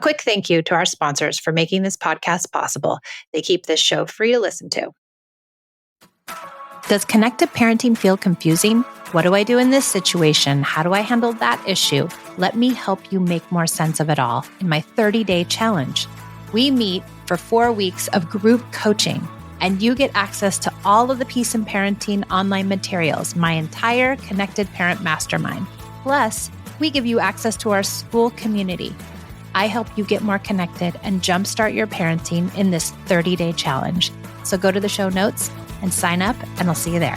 quick thank you to our sponsors for making this podcast possible. They keep this show free to listen to. Does connected parenting feel confusing? What do I do in this situation? How do I handle that issue? Let me help you make more sense of it all in my 30-day challenge. We meet for 4 weeks of group coaching, and you get access to all of the Peace in Parenting online materials, my entire Connected Parent Mastermind. Plus, we give you access to our school community. I help you get more connected and jumpstart your parenting in this 30-day challenge. So go to the show notes and sign up, and I'll see you there.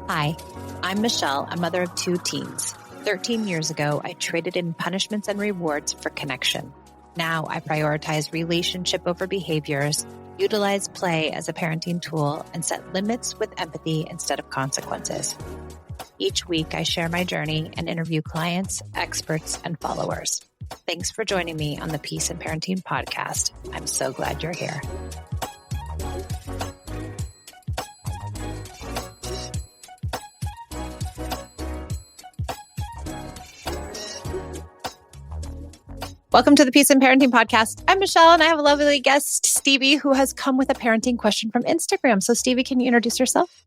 Hi, I'm Michelle, a mother of 2 teens. 13 years ago, I traded in punishments and rewards for connection. Now I prioritize relationship over behaviors, utilize play as a parenting tool, and set limits with empathy instead of consequences. Each week, I share my journey and interview clients, experts, and followers. Thanks for joining me on the Peace in Parenting podcast. I'm so glad you're here. Welcome to the Peace in Parenting podcast. I'm Michelle, and I have a lovely guest, Stevie, who has come with a parenting question from Instagram. So, Stevie, can you introduce yourself?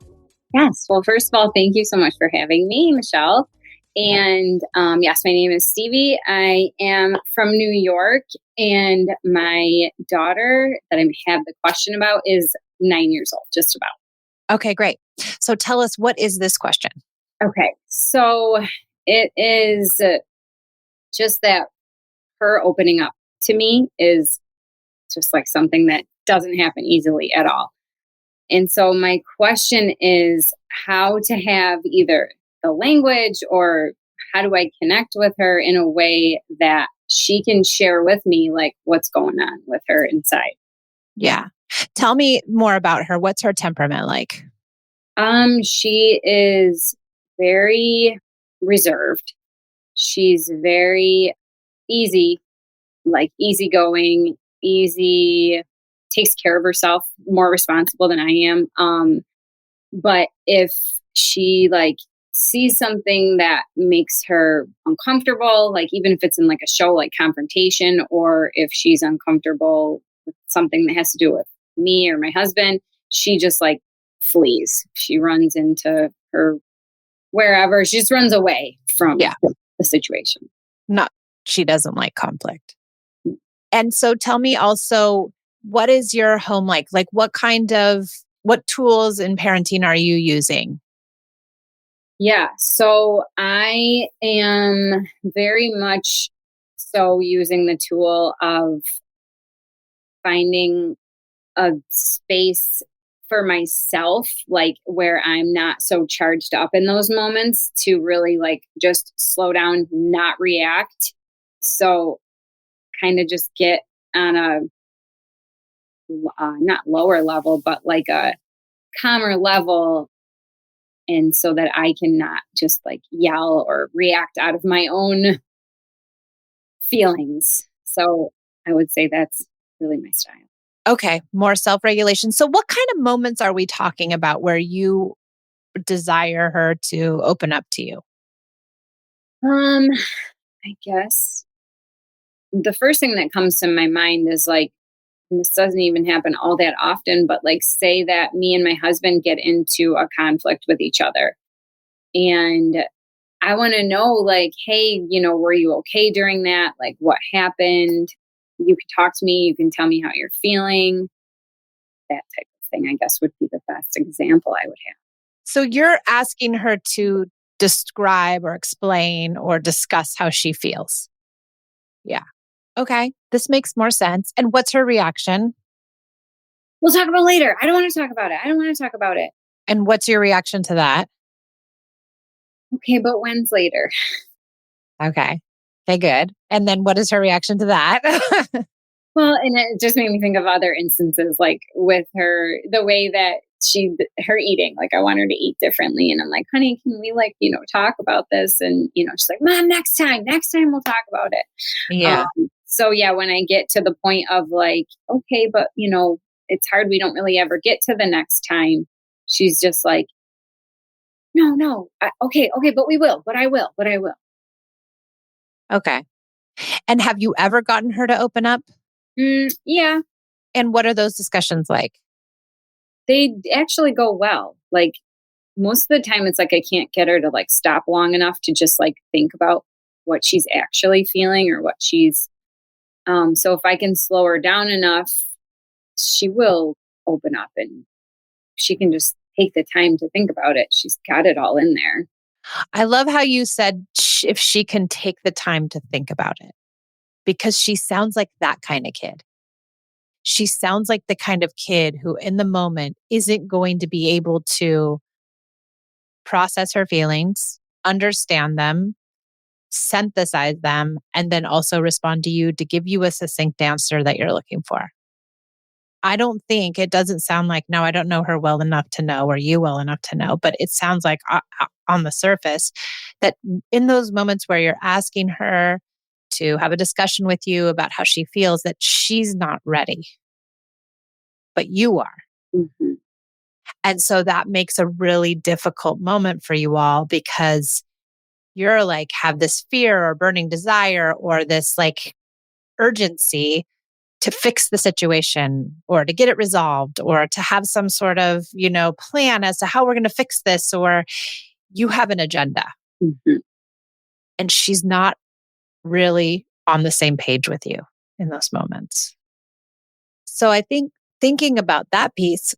Yes. Well, first of all, thank you so much for having me, Michelle. And yes, my name is Stevie. I am from New York, and my daughter that I have the question about is 9 years old, just about. Okay, great. So tell us, what is this question? Okay. So it is just that her opening up to me is just like something that doesn't happen easily at all. And so my question is how to have either the language or how do I connect with her in a way that she can share with me like what's going on with her inside. Yeah. Tell me more about her. What's her temperament like? She is very reserved. She's very easygoing, takes care of herself, more responsible than I am. But if she sees something that makes her uncomfortable, like even if it's in like a show like Confrontation, or if she's uncomfortable with something that has to do with me or my husband, she just flees. She runs into her wherever. She just runs away from the situation. She doesn't like conflict. And so tell me also, what is your home like? Like what tools in parenting are you using? Yeah, so I am very much so using the tool of finding a space for myself, like where I'm not so charged up in those moments to really just slow down, not react. So kind of just get on a not lower level, but like a calmer level. And so that I can not just yell or react out of my own feelings. So I would say that's really my style. Okay. More self-regulation. So what kind of moments are we talking about where you desire her to open up to you? I guess the first thing that comes to my mind is and this doesn't even happen all that often, but say that me and my husband get into a conflict with each other. And I want to know, hey, were you okay during that? What happened? You can talk to me. You can tell me how you're feeling. That type of thing, I guess, would be the best example I would have. So you're asking her to describe or explain or discuss how she feels. Yeah. Okay. This makes more sense. And what's her reaction? We'll talk about it later. I don't want to talk about it. I don't want to talk about it. And what's your reaction to that? Okay, but when's later? Okay, good. And then what is her reaction to that? Well, and it just made me think of other instances, with her, the way that her eating, I want her to eat differently. And I'm like, honey, can we talk about this? And, she's like, Mom, next time we'll talk about it. Yeah. So yeah, when I get to the point of like, okay, but it's hard. We don't really ever get to the next time. She's just like, no, no, okay, okay, but we will, but I will. Okay. And have you ever gotten her to open up? Yeah, And what are those discussions like? they actually go well. Like most of the time, it's like I can't get her to like stop long enough to just like think about what she's actually feeling or what she's. So if I can slow her down enough, she will open up and she can just take the time to think about it. She's got it all in there. I love how you said if she can take the time to think about it, because she sounds like that kind of kid. She sounds like the kind of kid who, in the moment, isn't going to be able to process her feelings, understand them, synthesize them, and then also respond to you to give you a succinct answer that you're looking for. I don't think it doesn't sound like, no, I don't know her well enough to know, or you well enough to know, but it sounds like on the surface that in those moments where you're asking her to have a discussion with you about how she feels, that she's not ready, but you are. Hmm. And so that makes a really difficult moment for you all, because you're like, have this fear or burning desire or this like urgency to fix the situation or to get it resolved or to have some sort of, plan as to how we're going to fix this, or you have an agenda Hmm. and she's not really on the same page with you in those moments. So I think thinking about that piece,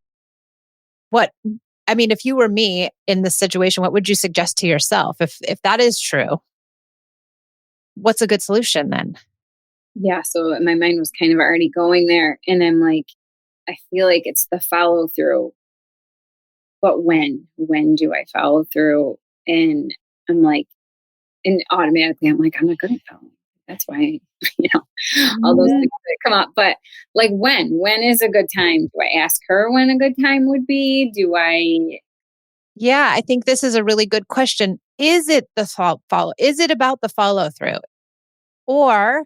if you were me in this situation, what would you suggest to yourself? If that is true, what's a good solution then? Yeah. So my mind was kind of already going there. And I'm like, I feel like it's the follow through. But when do I follow through? And I'm like, and automatically I'm like, I'm not going to follow. That's why, you know, all those Mm. things that come up. But like, when is a good time? Do I ask her when a good time would be? Do I? Yeah, I think this is a really good question. Is it the follow? Is it about the follow through? Or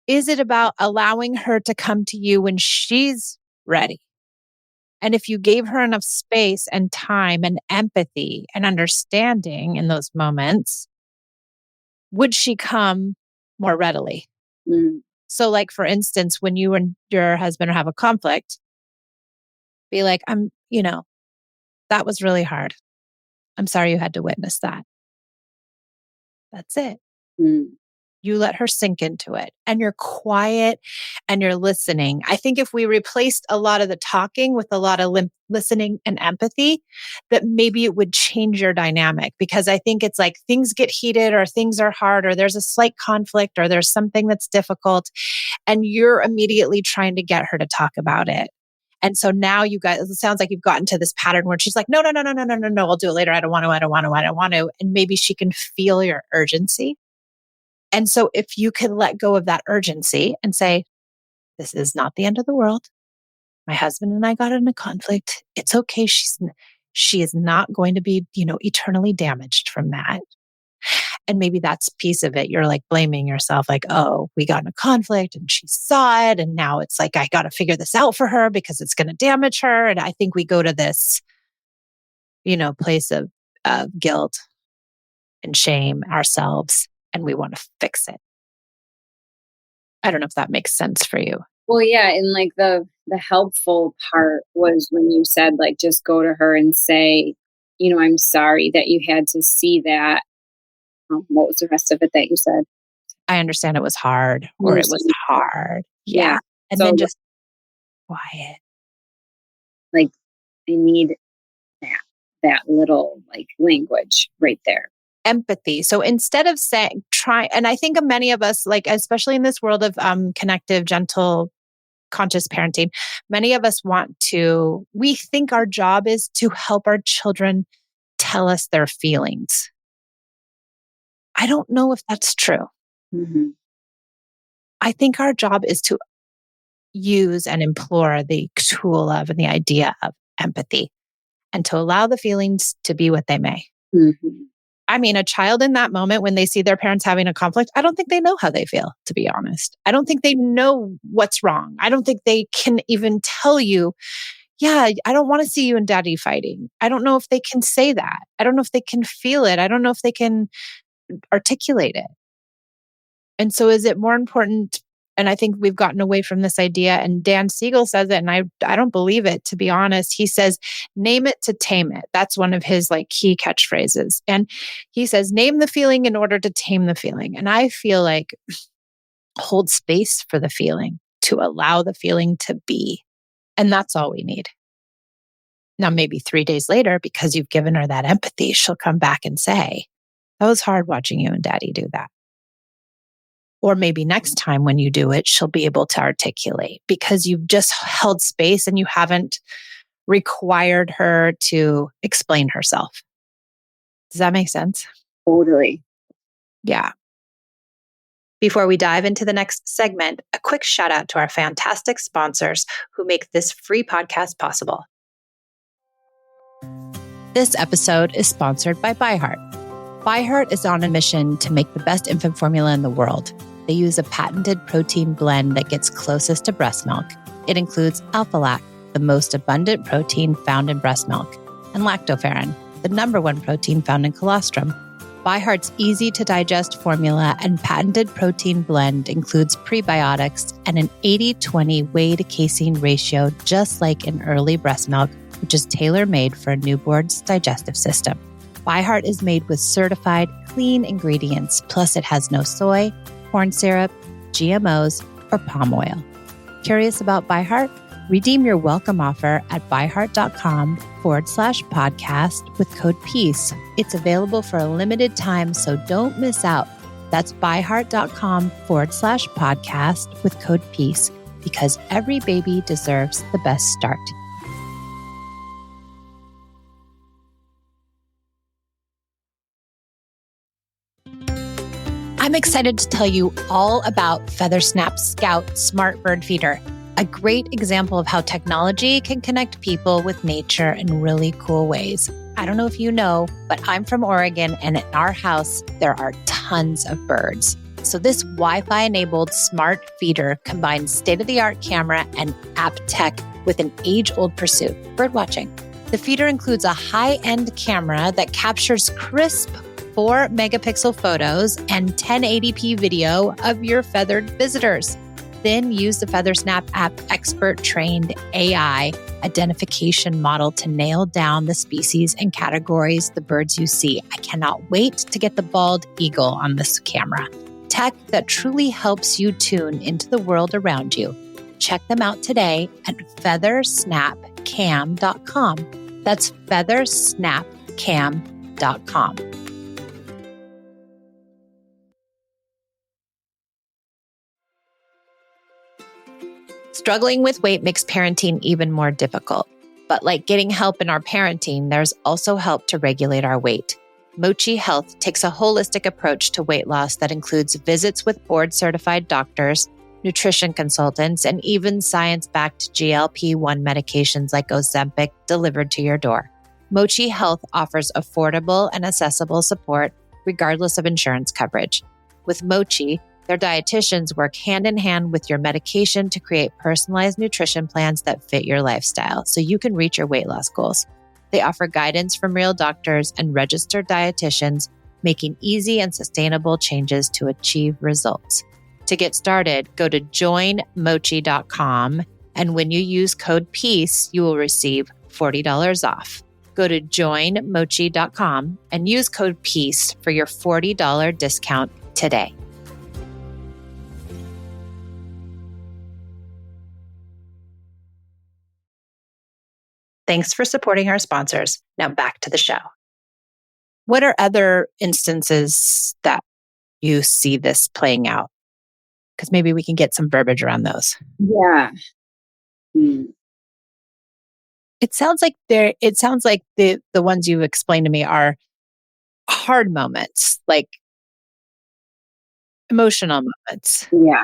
is it about allowing her to come to you when she's ready? And if you gave her enough space and time and empathy and understanding in those moments, would she come more readily? Mm, So, like, for instance, when you and your husband have a conflict, be like, that was really hard. I'm sorry you had to witness that. That's it. mm, You let her sink into it and you're quiet and you're listening. I think if we replaced a lot of the talking with a lot of listening and empathy, that maybe it would change your dynamic, because I think it's like things get heated or things are hard or there's a slight conflict or there's something that's difficult and you're immediately trying to get her to talk about it. And so now you guys, it sounds like you've gotten to this pattern where she's like, no, no, no, no, no, no, no, no, I'll do it later. I don't want to, I don't want to, I don't want to. And maybe she can feel your urgency. And so if you can let go of that urgency and say, this is not the end of the world. My husband and I got in a conflict. It's okay. She is not going to be, eternally damaged from that. And maybe that's piece of it. You're like blaming yourself, like, oh, we got in a conflict and she saw it. And now it's like, I got to figure this out for her because it's going to damage her. And I think we go to this, place of guilt and shame ourselves and we want to fix it. I don't know if that makes sense for you. well, yeah, and like the helpful part was when you said like just go to her and say, I'm sorry that you had to see that. What was the rest of it that you said? I understand it was hard, I or it was understand. hard. Yeah. Yeah. And then So just quiet. like I need that little like language right there. Empathy. So instead of saying, try, and I think of many of us, like, especially in this world of connective, gentle, conscious parenting, many of us we think our job is to help our children tell us their feelings. I don't know if that's true. Hmm. I think our job is to use and implore the tool of and the idea of empathy and to allow the feelings to be what they may. Hmm. I mean, a child in that moment, when they see their parents having a conflict, I don't think they know how they feel, to be honest. I don't think they know what's wrong. I don't think they can even tell you, yeah, I don't want to see you and daddy fighting. I don't know if they can say that. I don't know if they can feel it. I don't know if they can articulate it. And so is it more important? And I think we've gotten away from this idea. And Dan Siegel says it, and I don't believe it, to be honest. He says, name it to tame it. That's one of his like key catchphrases. And he says, name the feeling in order to tame the feeling. And I feel like hold space for the feeling, to allow the feeling to be. And that's all we need. Now, maybe 3 days later, because you've given her that empathy, she'll come back and say, that was hard watching you and daddy do that. Or maybe next time when you do it, she'll be able to articulate because you've just held space and you haven't required her to explain herself. Does that make sense? Totally. Yeah. Before we dive into the next segment, a quick shout out to our fantastic sponsors who make this free podcast possible. This episode is sponsored by ByHeart. ByHeart is on a mission to make the best infant formula in the world. They use a patented protein blend that gets closest to breast milk. It includes alpha-lac, the most abundant protein found in breast milk, and lactoferrin, the number one protein found in colostrum. ByHeart's easy-to-digest formula and patented protein blend includes prebiotics and an 80-20 whey-to-casein ratio, just like in early breast milk, which is tailor-made for a newborn's digestive system. ByHeart is made with certified, clean ingredients, plus it has no soy, corn syrup, GMOs, or palm oil. Curious about ByHeart? Redeem your welcome offer at byheart.com/podcast with code PEACE. It's available for a limited time, so don't miss out. That's byheart.com/podcast with code PEACE, because every baby deserves the best start. I'm excited to tell you all about FeatherSnap Scout Smart Bird Feeder, a great example of how technology can connect people with nature in really cool ways. I don't know if you know, but I'm from Oregon, and in our house, there are tons of birds. So this Wi-Fi enabled smart feeder combines state-of-the-art camera and app tech with an age-old pursuit, bird watching. The feeder includes a high-end camera that captures crisp 4-megapixel photos and 1080p video of your feathered visitors. Then use the FeatherSnap app expert-trained AI identification model to nail down the species and categories the birds you see. I cannot wait to get the bald eagle on this camera. Tech that truly helps you tune into the world around you. Check them out today at feathersnapcam.com. That's feathersnapcam.com. Struggling with weight makes parenting even more difficult. But like getting help in our parenting, there's also help to regulate our weight. Mochi Health takes a holistic approach to weight loss that includes visits with board-certified doctors, nutrition consultants, and even science-backed GLP-1 medications like Ozempic delivered to your door. Mochi Health offers affordable and accessible support regardless of insurance coverage. With Mochi, their dietitians work hand in hand with your medication to create personalized nutrition plans that fit your lifestyle so you can reach your weight loss goals. They offer guidance from real doctors and registered dietitians, making easy and sustainable changes to achieve results. To get started, go to joinmochi.com, and when you use code PEACE, you will receive $40 off. Go to joinmochi.com and use code PEACE for your $40 discount today. Thanks for supporting our sponsors. Now back to the show. What are other instances that you see this playing out? Because maybe we can get some verbiage around those. Yeah. It sounds like the ones you explained to me are hard moments, like emotional moments. Yeah.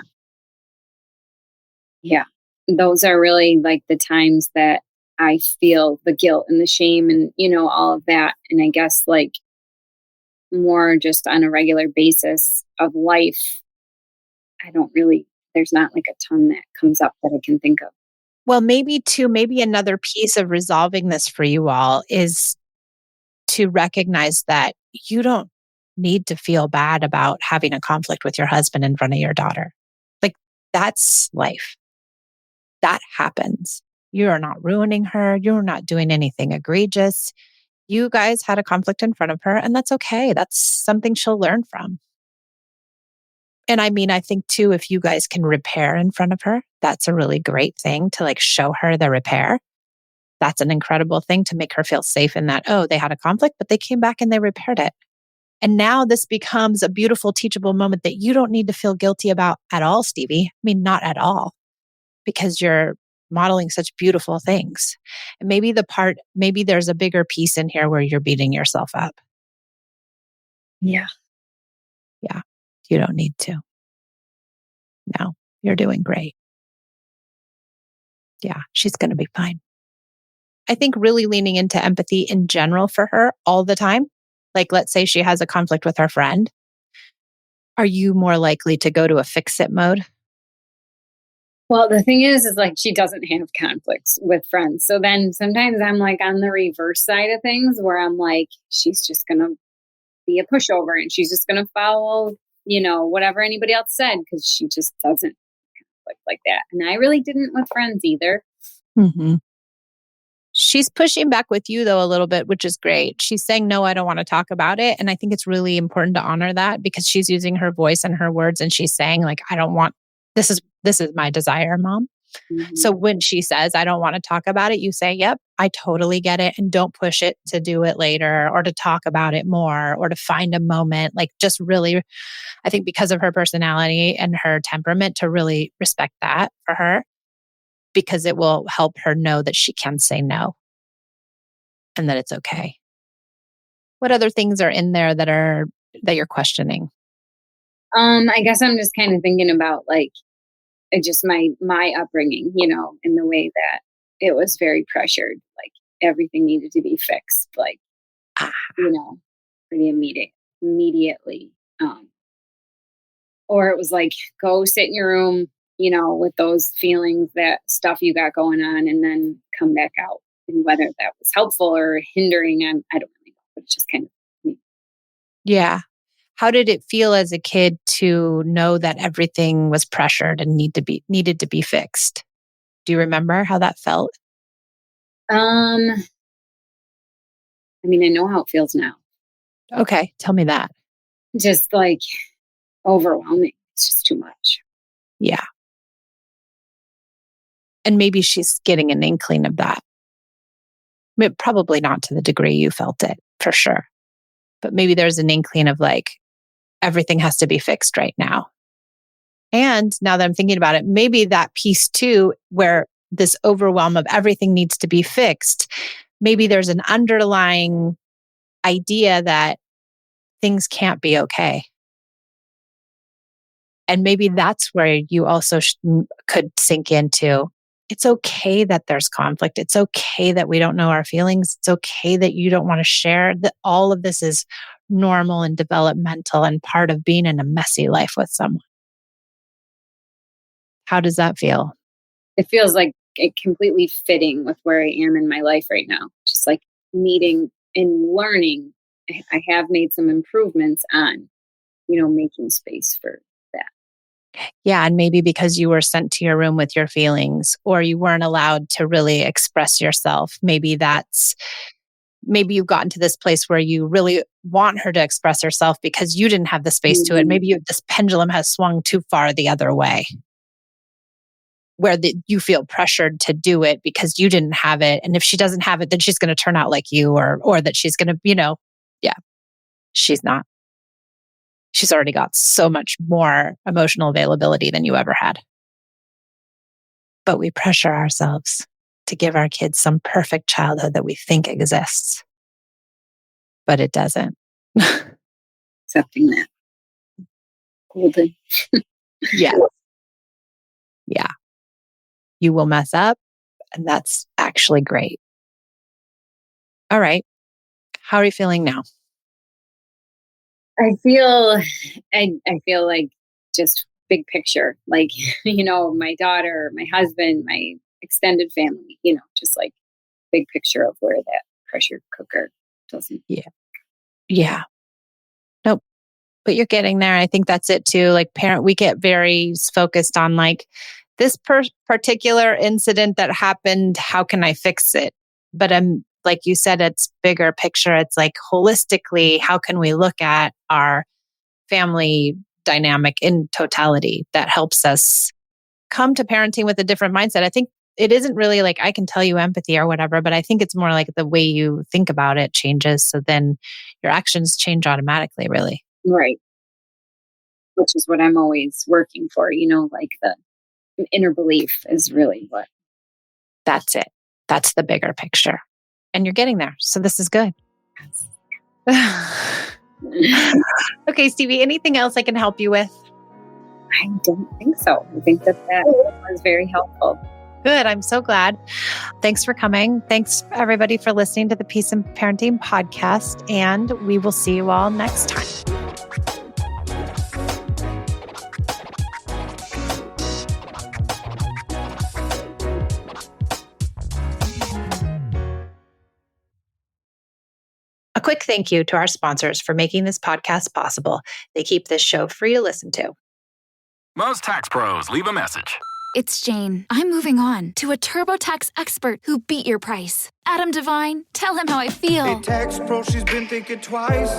Yeah. Those are really like the times that I feel the guilt and the shame and, all of that. And I guess like more just on a regular basis of life, I don't really, there's not like a ton that comes up that I can think of. Well, maybe another piece of resolving this for you all is to recognize that you don't need to feel bad about having a conflict with your husband in front of your daughter. Like, that's life. That happens. You are not ruining her. You're not doing anything egregious. You guys had a conflict in front of her, and that's okay. That's something she'll learn from. And I mean, I think too, if you guys can repair in front of her, that's a really great thing to like show her the repair. That's an incredible thing to make her feel safe in that, oh, they had a conflict, but they came back and they repaired it. And now this becomes a beautiful, teachable moment that you don't need to feel guilty about at all, Stevie. I mean, not at all, because you're modeling such beautiful things. And maybe there's a bigger piece in here where you're beating yourself up. Yeah. Yeah, you don't need to. No, you're doing great. Yeah, she's going to be fine. I think really leaning into empathy in general for her all the time. Like, let's say she has a conflict with her friend. Are you more likely to go to a fix it mode? Well, the thing is like she doesn't have conflicts with friends. So then sometimes I'm like on the reverse side of things where I'm like, she's just going to be a pushover and she's just going to follow, whatever anybody else said because she just doesn't like that. And I really didn't with friends either. Mm-hmm. She's pushing back with you though a little bit, which is great. She's saying, no, I don't want to talk about it. And I think it's really important to honor that because she's using her voice and her words and she's saying like, I don't want, this is my desire, mom. Mm-hmm. So when she says, I don't want to talk about it, you say, yep, I totally get it. And don't push it to do it later or to talk about it more or to find a moment. Like just really, I think because of her personality and her temperament to really respect that for her, because it will help her know that she can say no and that it's okay. What other things are in there that you're questioning? I guess I'm just kind of thinking about like just my upbringing, in the way that it was very pressured. Like everything needed to be fixed, like, Ah, pretty immediately. Or it was like, go sit in your room, with those feelings, that stuff you got going on, and then come back out. And whether that was helpful or hindering, I don't really know, but it's just kind of me. yeah. How did it feel as a kid to know that everything was pressured and needed to be fixed? Do you remember how that felt? Um, I mean, I know how it feels now. Okay, tell me that. Just like overwhelming. It's just too much. Yeah. And maybe she's getting an inkling of that. Probably not to the degree you felt it, for sure. But maybe there's an inkling of like, everything has to be fixed right now. And now that I'm thinking about it, maybe that piece too, where this overwhelm of everything needs to be fixed, maybe there's an underlying idea that things can't be okay. And maybe that's where you also could sink into it's okay that there's conflict. It's okay that we don't know our feelings. It's okay that you don't want to share that all of this is normal and developmental and part of being in a messy life with someone. How does that feel? It feels like it completely fitting with where I am in my life right now. Just like needing and learning. I have made some improvements on, making space for that. Yeah. And maybe because you were sent to your room with your feelings or you weren't allowed to really express yourself, maybe you've gotten to this place where you really want her to express herself because you didn't have the space to it. Mhm. Maybe this pendulum has swung too far the other way, where you feel pressured to do it because you didn't have it. And if she doesn't have it, then she's going to turn out like you, or that she's going to, yeah, she's not. She's already got so much more emotional availability than you ever had. But we pressure ourselves to give our kids some perfect childhood that we think exists, but it doesn't. Accepting that. Golden. Yeah. Yeah. You will mess up, and that's actually great. All right. How are you feeling now? I feel like just big picture, like, my daughter, my husband, my extended family, just like big picture of where that pressure cooker doesn't. Yeah. Yeah. Nope. But you're getting there. I think that's it too. Like we get very focused on like this particular incident that happened. How can I fix it? But like you said, it's bigger picture. It's like holistically, how can we look at our family dynamic in totality that helps us come to parenting with a different mindset? I think it isn't really like I can tell you empathy or whatever, but I think it's more like the way you think about it changes. So then your actions change automatically, really. Right. Which is what I'm always working for, like the inner belief is really what. That's it. That's the bigger picture. And you're getting there. So this is good. Okay, Stevie, anything else I can help you with? I don't think so. I think that was very helpful. Good. I'm so glad. Thanks for coming. Thanks, everybody, for listening to the Peace and Parenting podcast. And we will see you all next time. A quick thank you to our sponsors for making this podcast possible. They keep this show free to listen to. Most tax pros leave a message. It's Jane. I'm moving on to a TurboTax expert who beat your price. Adam Devine, tell him how I feel. Hey, tax pro, she's been thinking twice.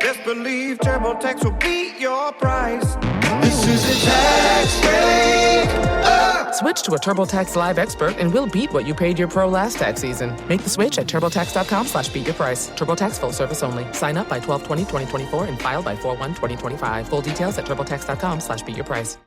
Best believe TurboTax will beat your price. This is a tax break. Switch to a TurboTax Live expert and we'll beat what you paid your pro last tax season. Make the switch at TurboTax.com/beatyourprice. TurboTax full service only. Sign up by 12/20/2024 and file by 4/1/2025. Full details at TurboTax.com/beatyourprice.